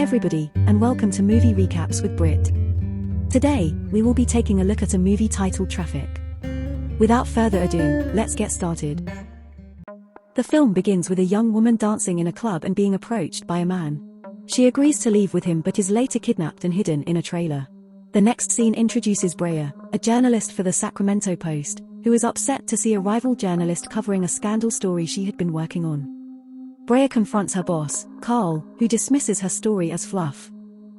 everybody, and welcome to Movie Recaps with Brit. Today, we will be taking a look at a movie titled Traffic. Without further ado, let's get started. The film begins with a young woman dancing in a club and being approached by a man. She agrees to leave with him but is later kidnapped and hidden in a trailer. The next scene introduces Brea, a journalist for the Sacramento Post, who is upset to see a rival journalist covering a scandal story she had been working on. Brea confronts her boss, Carl, who dismisses her story as fluff.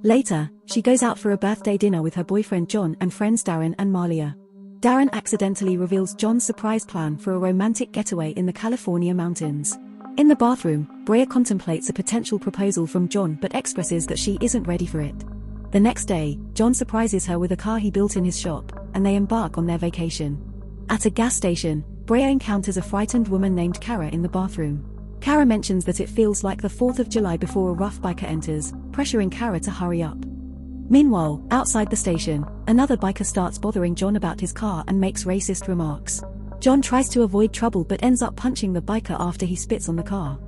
Later, she goes out for a birthday dinner with her boyfriend John and friends Darren and Malia. Darren accidentally reveals John's surprise plan for a romantic getaway in the California mountains. In the bathroom, Brea contemplates a potential proposal from John but expresses that she isn't ready for it. The next day, John surprises her with a car he built in his shop, and they embark on their vacation. At a gas station, Brea encounters a frightened woman named Kara in the bathroom. Kara mentions that it feels like the 4th of July before a rough biker enters, pressuring Kara to hurry up. Meanwhile, outside the station, another biker starts bothering John about his car and makes racist remarks. John tries to avoid trouble but ends up punching the biker after he spits on the car.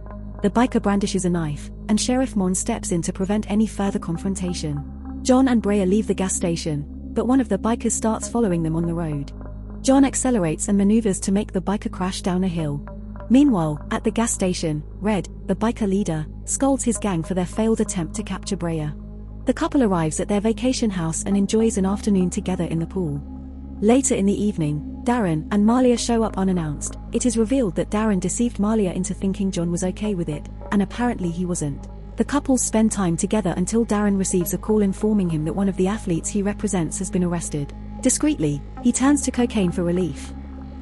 The biker brandishes a knife, and Sheriff Mon steps in to prevent any further confrontation. John and Brea leave the gas station, but one of the bikers starts following them on the road. John accelerates and maneuvers to make the biker crash down a hill. Meanwhile, at the gas station, Red, the biker leader, scolds his gang for their failed attempt to capture Brea. The couple arrives at their vacation house and enjoys an afternoon together in the pool. Later in the evening, Darren and Malia show up unannounced. It is revealed that Darren deceived Malia into thinking John was okay with it, and apparently he wasn't. The couple spend time together until Darren receives a call informing him that one of the athletes he represents has been arrested. Discreetly, he turns to cocaine for relief.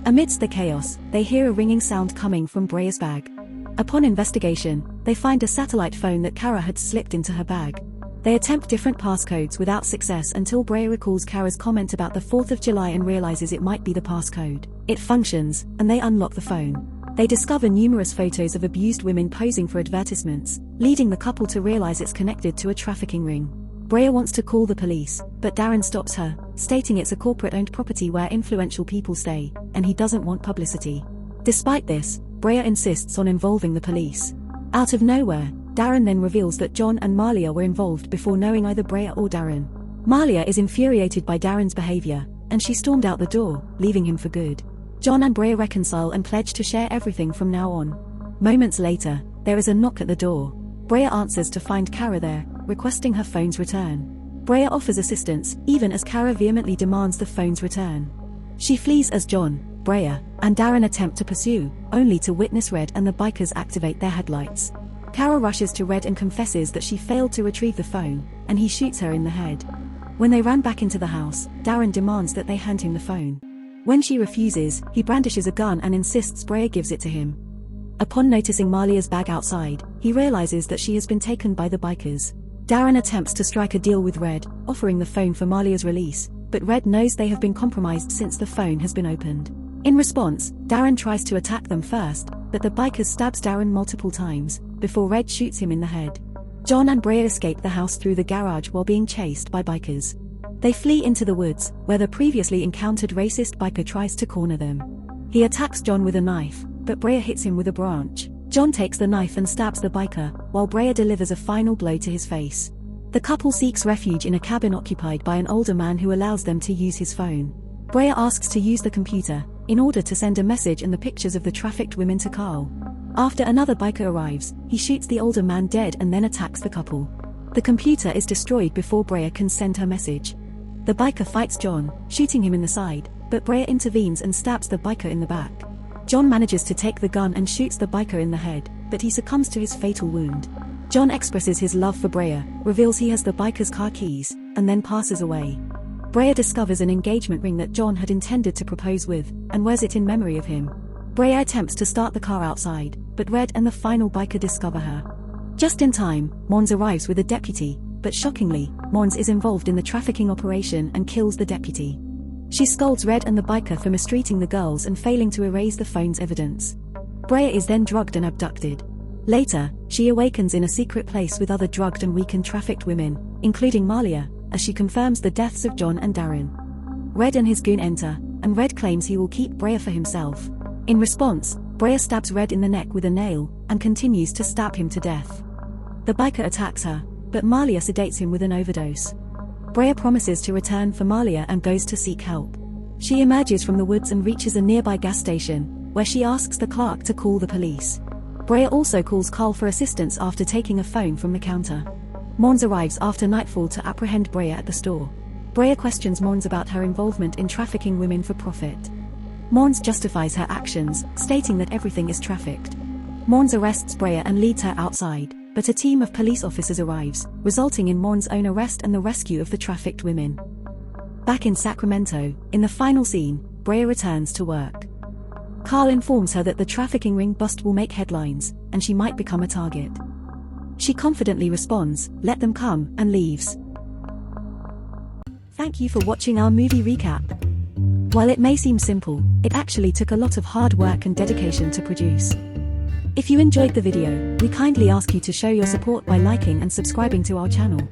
Amidst the chaos, they hear a ringing sound coming from Brea's bag. Upon investigation, they find a satellite phone that Kara had slipped into her bag. They attempt different passcodes without success until Brea recalls Kara's comment about the 4th of July and realizes it might be the passcode. It functions, and they unlock the phone. They discover numerous photos of abused women posing for advertisements, leading the couple to realize it's connected to a trafficking ring. Brea wants to call the police, but Darren stops her, stating it's a corporate-owned property where influential people stay, and he doesn't want publicity. Despite this, Brea insists on involving the police. Out of nowhere, Darren then reveals that John and Malia were involved before knowing either Brea or Darren. Malia is infuriated by Darren's behavior, and she stormed out the door, leaving him for good. John and Brea reconcile and pledge to share everything from now on. Moments later, there is a knock at the door. Brea answers to find Kara there, requesting her phone's return. Brea offers assistance, even as Kara vehemently demands the phone's return. She flees as John, Brea, and Darren attempt to pursue, only to witness Red and the bikers activate their headlights. Kara rushes to Red and confesses that she failed to retrieve the phone, and he shoots her in the head. When they ran back into the house, Darren demands that they hand him the phone. When she refuses, he brandishes a gun and insists Brea gives it to him. Upon noticing Malia's bag outside, he realizes that she has been taken by the bikers. Darren attempts to strike a deal with Red, offering the phone for Malia's release, but Red knows they have been compromised since the phone has been opened. In response, Darren tries to attack them first, but the bikers stabs Darren multiple times, before Red shoots him in the head. John and Brea escape the house through the garage while being chased by bikers. They flee into the woods, where the previously encountered racist biker tries to corner them. He attacks John with a knife, but Brea hits him with a branch. John takes the knife and stabs the biker, while Brea delivers a final blow to his face. The couple seeks refuge in a cabin occupied by an older man who allows them to use his phone. Brea asks to use the computer, in order to send a message and the pictures of the trafficked women to Carl. After another biker arrives, he shoots the older man dead and then attacks the couple. The computer is destroyed before Brea can send her message. The biker fights John, shooting him in the side, but Brea intervenes and stabs the biker in the back. John manages to take the gun and shoots the biker in the head, but he succumbs to his fatal wound. John expresses his love for Brea, reveals he has the biker's car keys, and then passes away. Brea discovers an engagement ring that John had intended to propose with, and wears it in memory of him. Brea attempts to start the car outside, but Red and the final biker discover her. Just in time, Mons arrives with a deputy, but shockingly, Mons is involved in the trafficking operation and kills the deputy. She scolds Red and the biker for mistreating the girls and failing to erase the phone's evidence. Brea is then drugged and abducted. Later, she awakens in a secret place with other drugged and weakened trafficked women, including Malia, as she confirms the deaths of John and Darren. Red and his goon enter, and Red claims he will keep Brea for himself. In response, Brea stabs Red in the neck with a nail, and continues to stab him to death. The biker attacks her, but Malia sedates him with an overdose. Brea promises to return for Malia and goes to seek help. She emerges from the woods and reaches a nearby gas station, where she asks the clerk to call the police. Brea also calls Carl for assistance after taking a phone from the counter. Mons arrives after nightfall to apprehend Brea at the store. Brea questions Mons about her involvement in trafficking women for profit. Mons justifies her actions, stating that everything is trafficked. Mons arrests Brea and leads her outside, but a team of police officers arrives, resulting in Mons' own arrest and the rescue of the trafficked women. Back in Sacramento, in the final scene, Brea returns to work. Carl informs her that the trafficking ring bust will make headlines, and she might become a target. She confidently responds, "Let them come," and leaves. Thank you for watching our movie recap. While it may seem simple, it actually took a lot of hard work and dedication to produce. If you enjoyed the video, we kindly ask you to show your support by liking and subscribing to our channel.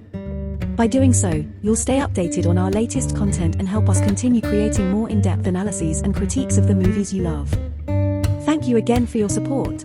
By doing so, you'll stay updated on our latest content and help us continue creating more in-depth analyses and critiques of the movies you love. Thank you again for your support.